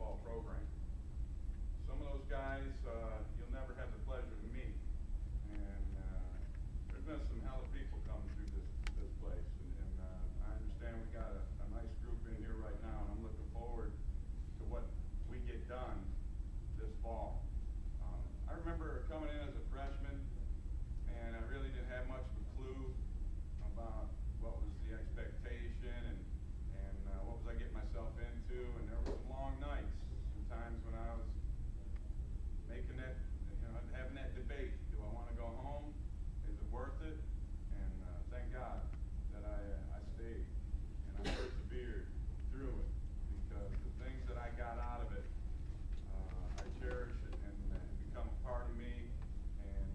football program. Some of those guys you'll never have the pleasure to meet, and there's been some hell of people coming through this place, and I understand we got a nice group in here right now, and I'm looking forward to what we get done this fall. I remember coming in as a freshman, and I really didn't have much of a clue about what was the expectation and what was I getting myself into, and there were some long nights, sometimes when I was making that, having that debate. Do I want to go home? Is it worth it? And thank God that I stayed and I persevered through it, because the things that I got out of it, I cherish it and become a part of me, and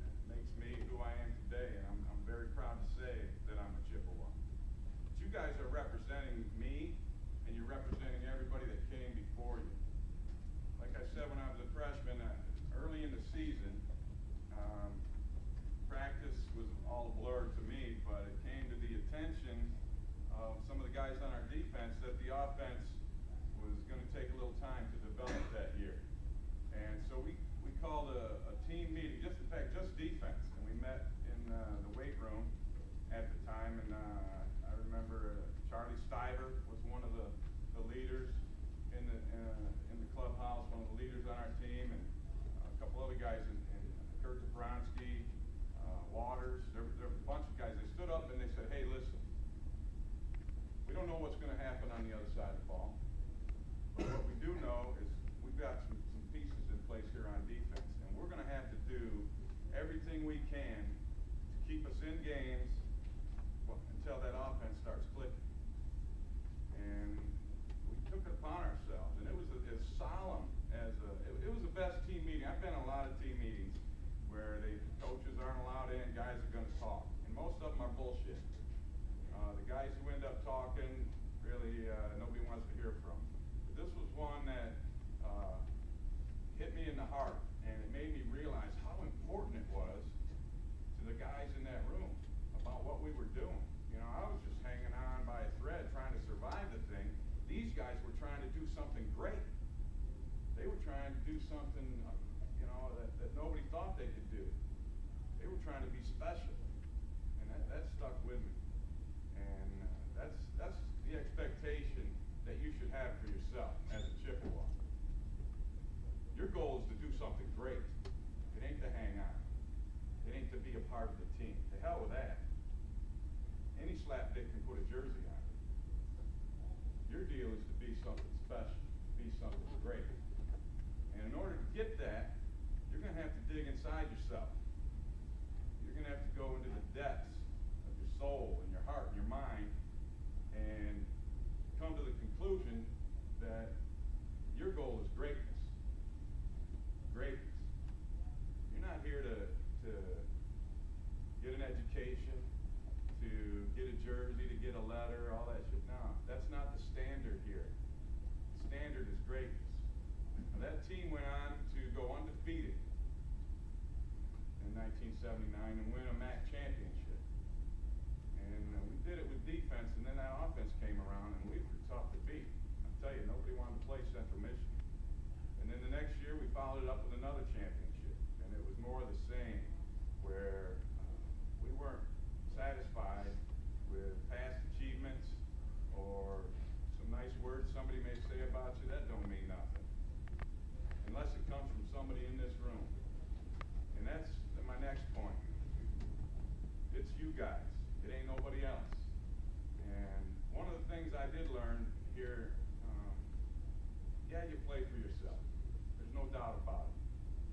it makes me who I am today. And I'm very proud to say that I'm a Chippewa. But you guys are representing me, and you're representing everybody that came before you. Like I said, when I was a freshman, early in the season, practice was all a blur to me, but it came to the attention of some of the guys on our defense that the offense was going to take a little time to develop that year. And so we called a team meeting, just defense, and we met in the weight room at the time, and I remember Charlie Stiver was one of the leaders in the clubhouse, one of the leaders on our team, and a couple other guys in Kurt Zabronsky, Waters. There was a bunch of guys. They stood up and they said, "Hey, listen, we don't know what's going to happen on the other side of the ball, but what we do know is we've got some pieces in place here on defense, and we're going to have to do everything we can to keep us in games until that offense starts clicking." And we took it upon ourselves, and it was as solemn as it was the best team meeting. I've been in a lot of team meetings where the coaches aren't allowed in, guys are going to talk, and most of them are bullshit. The guys who end up talking, really nobody wants to hear from. But this was one that hit me in the heart, and it made me realize how important it was to the guys in that room about what we were doing. I was just hanging on by a thread trying to survive the thing. These guys were trying to do something great. They were trying to do something, that nobody thought they could do. They were trying to be special, and that stuck with me. And that's the expectation that you should have for yourself as a Chippewa. Your goal is to do something great. It ain't to hang on. It ain't to be a part of the team. To hell with that. Any slapdick can put a jersey on. Your deal is to be something special, be something great. And in order to get that, you're going to have to dig inside yourself. You're going to have to go into the depths of your soul and your heart and your mind and come to the conclusion that your goal is greatness. Greatness. You're not here to get an education, to get a jersey, to get a letter, all that shit. No, that's not the standard here. The standard is greatness. Now, that team went on to go undefeated in 1979 and win a MAC championship. And we did it with defense, and then that offense came around, and we were tough to beat. I'll tell you, nobody wanted to play Central Michigan. And then the next year, we followed it up with another championship, and it was more of the same, where we weren't satisfied with past achievements or some nice words somebody may say about you. That don't mean nothing unless it comes from somebody in this room. And that's my next point. It's you guys. It ain't nobody else. And one of the things I did learn here, you play for yourself. There's no doubt about it.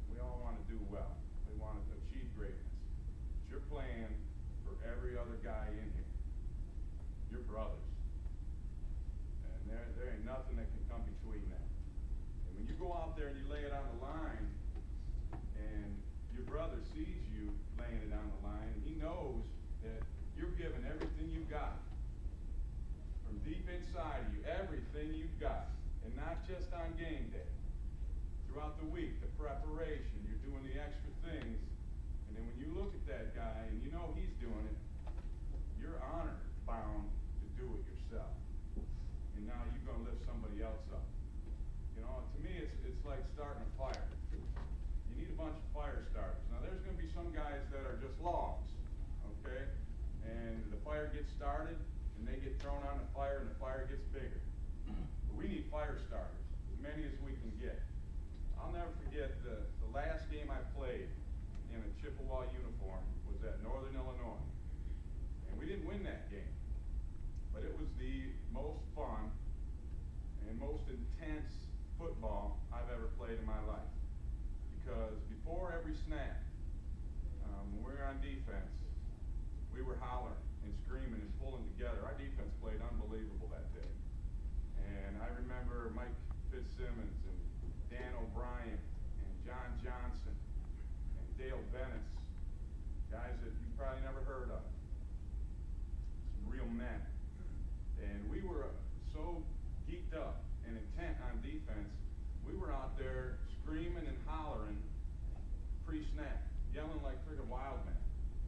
We all want to do well. We want to achieve greatness. But you're playing for every other guy in here. Your brothers. And there ain't nothing that can come between that. And when you go out there and you lay it on the line, and your brother sees you laying it on the line, and he knows that you're giving everything you got. From deep inside of you, everything you've got. And not just on game day. Throughout the week, the preparation, you're doing the extra things. And then when you look at that guy and you know he's doing it, you're honor bound to do it yourself. And now you're going to lift somebody else up. like starting a fire. You need a bunch of fire starters. Now there's going to be some guys that are just logs, okay? And the fire gets started, and they get thrown on the fire, and the fire gets bigger. But we need fire starters, as many as we can get. I'll never forget the last game I played in a Chippewa uniform was at Northern Illinois. And we didn't win that game. But it was the most fun and most intense football I've ever played in my life. Because before every snap, when we were on defense, we were hollering and screaming and pulling together. Our defense played unbelievable that day. And I remember Mike Fitzsimmons and Dan O'Brien and John Johnson and Dale Bennett, guys that you probably never heard of. Some real men. And we were so geeked up and intent on defense, we were out there screaming and hollering pre-snap, yelling like freaking wild men.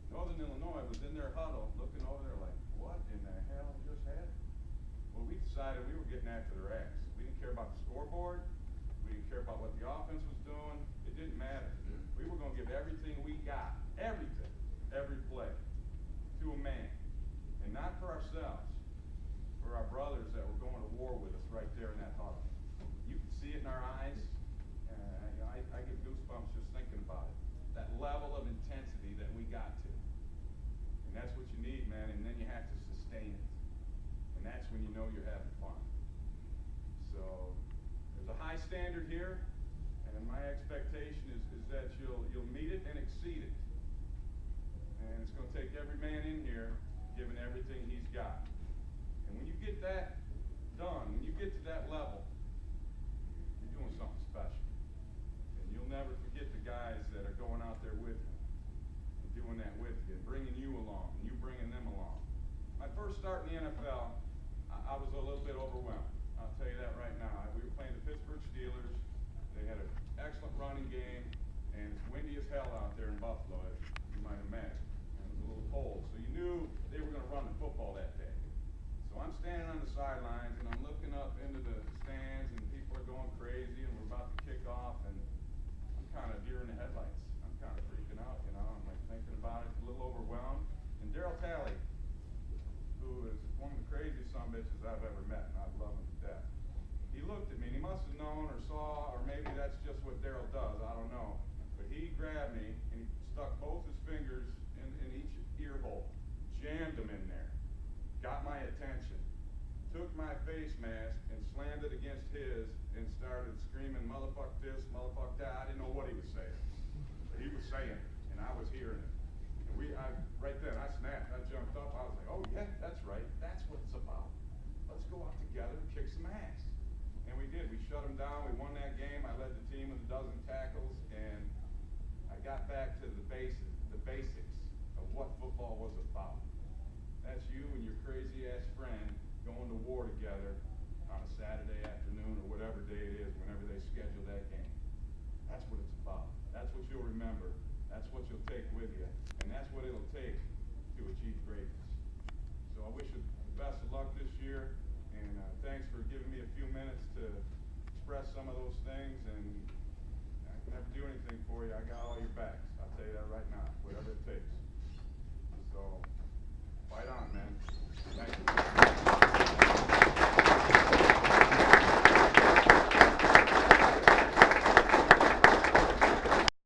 Northern Illinois was in their huddle looking over there like, what in the hell just happened? Well, we decided we were getting after their ass. We didn't care about the scoreboard. We didn't care about what the offense was doing. It didn't matter. We were going to give everything we got, everything, every play, to a man. And not for ourselves, for our brothers that were going to war with us right there in that huddle. You can see it in our eyes. I get goosebumps just thinking about it. That level of intensity that we got to. And that's what you need, man, and then you have to sustain it. And that's when you know you're having fun. So there's a high standard here, and my expectation is that you'll meet it and exceed it. And it's going to take every man in here giving everything he's got. And when you get that done, when you get to that level, you're doing something special. And you'll never forget the guys that are going out there with you and doing that with you and bringing you along and you bringing them along. My first start in the NFL, I was a little bit overwhelmed. I'll tell you that right now. We were playing the Pittsburgh Steelers. They had an excellent running game, and it's windy as hell out there in Buffalo, as you might imagine. And it was a little cold, so you knew they were going to run the football that day. So I'm standing on the sidelines, and I'm looking up into the stands, and people are going crazy, and we're about to kick off, and I'm kind of deer in the headlights. I'm kind of freaking out, you know. I'm like thinking about it, a little overwhelmed. And Darryl Talley, who is one of the craziest sumbitches I've ever met, and I love him to death. He looked at me, and he must have known or saw, or maybe that's just what Darryl does, I don't know. But he grabbed me, and he stuck both his fingers in each ear hole, jammed them in there, got my attention, took my face mask and slammed it against his, and started screaming, motherfuck this, motherfuck that. I didn't know what he was saying, but he was saying it, and I was hearing it. Right then, I snapped. I jumped up. I was like, oh, yeah, that's right. That's what it's about. Let's go out together and kick some ass. And we did. We shut them down. We won that game. I led the team with 12 tackles, and I got back to the basics of what football was about. That's you and your crazy-ass friend going to war together on a Saturday afternoon or whatever day it is, whenever they schedule that game. That's what it's about. That's what you'll remember. That's what you'll take with you. And that's what it'll take to achieve greatness. So I wish you the best of luck this year, and thanks for giving me a few minutes to express some of those things, and I can never do anything for you. I got all your backs. I'll tell you that right now, whatever it